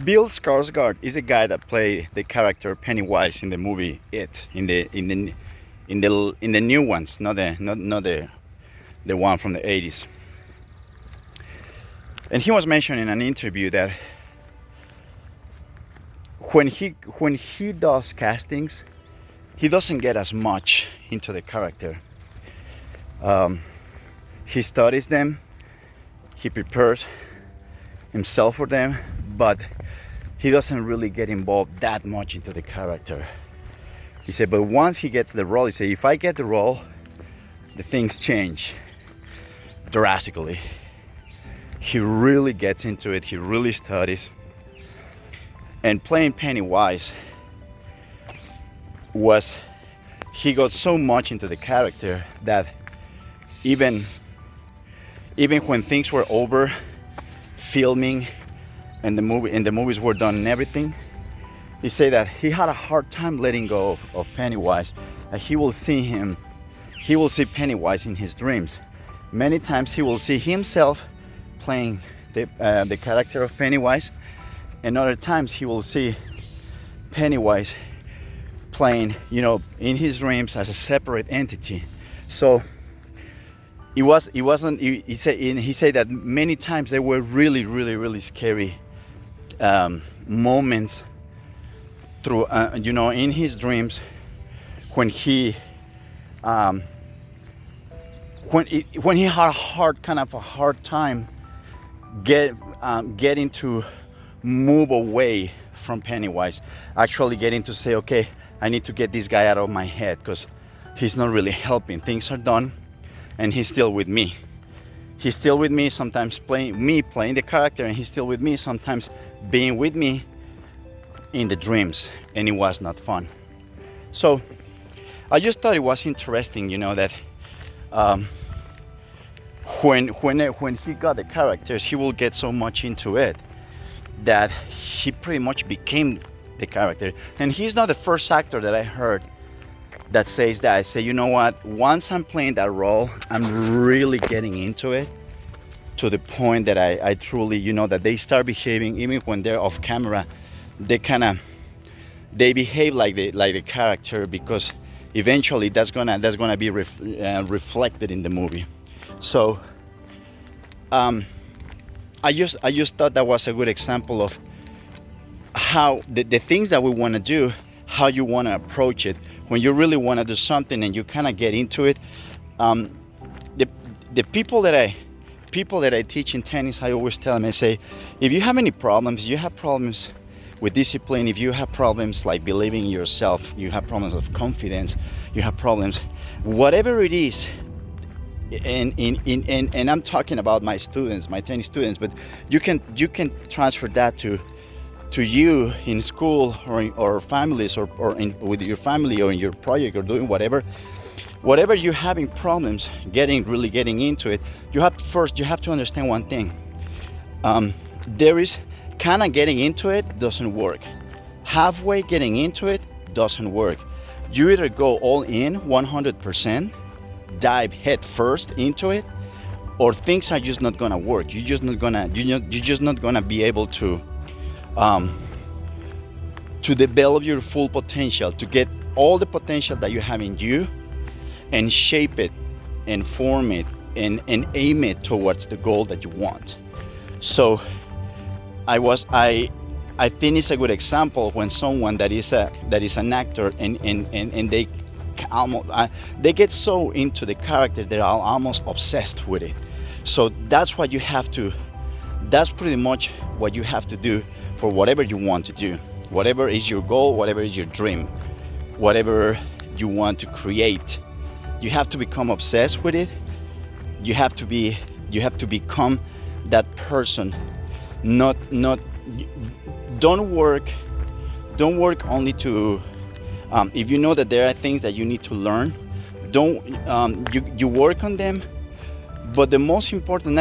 Bill Skarsgård is a guy that played the character Pennywise in the movie It, in the new ones, not the one from the 80s. And he was mentioning in an interview that when he does castings, he doesn't get as much into the character. He studies them, he prepares himself for them, but he doesn't really get involved that much into the character. He said, but once he gets the role, he said, if I get the role, the things change drastically. He really gets into it, he really studies. And playing Pennywise he got so much into the character that even when things were over, filming and the movies were done and everything, he said that he had a hard time letting go of Pennywise. He will see Pennywise in his dreams. Many times he will see himself playing the character of Pennywise, and other times he will see Pennywise playing, in his dreams as a separate entity. So he said that many times there were really, really, really scary moments through, in his dreams when he had a hard time getting to move away from Pennywise, actually getting to say, okay, I need to get this guy out of my head because he's not really helping. Things are done and he's still with me. He's still with me, sometimes playing the character, and he's still with me, sometimes being with me in the dreams, and it was not fun. So I just thought it was interesting, that when he got the characters, he will get so much into it that he pretty much became the character. And he's not the first actor that I heard that says that. I say, you know what, once I'm playing that role, I'm really getting into it to the point that I truly, that they start behaving, even when they're off camera, they behave like the character, because eventually that's gonna be reflected in the movie. So I just thought that was a good example of how the things that we want to do, how you want to approach it when you really want to do something and you kind of get into it. The people that I teach in tennis, I always tell them, I say, if you have any problems, you have problems with discipline, if you have problems like believing in yourself, you have problems of confidence, you have problems, whatever it is, and I'm talking about my students, my tennis students, but you can transfer that to you in school or families or with your family or in your project or doing whatever you're having problems really getting into it. You have to understand one thing. There is kind of getting into it doesn't work. Halfway getting into it doesn't work. You either go all in 100%, dive head first into it, or things are just not gonna work. You're just not gonna be able to develop your full potential, to get all the potential that you have in you and shape it and form it and aim it towards the goal that you want. So I think it's a good example when someone that is an actor and they get so into the character they're almost obsessed with it. So that's pretty much what you have to do for whatever you want to do, whatever is your goal, whatever is your dream, whatever you want to create. You have to become obsessed with it. You have to become that person. Don't work only to if you know that there are things that you need to learn, you work on them. But the most important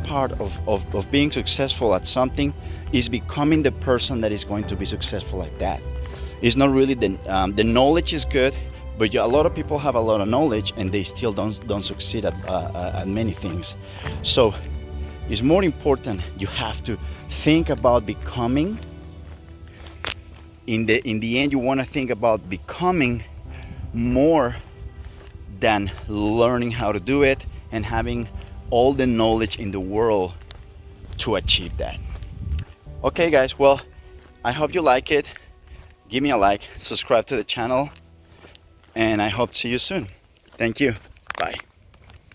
part of being successful at something is becoming the person that is going to be successful at that. It's not really the knowledge is good, but a lot of people have a lot of knowledge and they still don't succeed at many things. So It's more important. You have to think about becoming. In the end, you want to think about becoming more than learning how to do it and having all the knowledge in the world to achieve that. Okay guys, well, I hope you like it. Give me a like, subscribe to the channel, and I hope to see you soon. Thank you. Bye.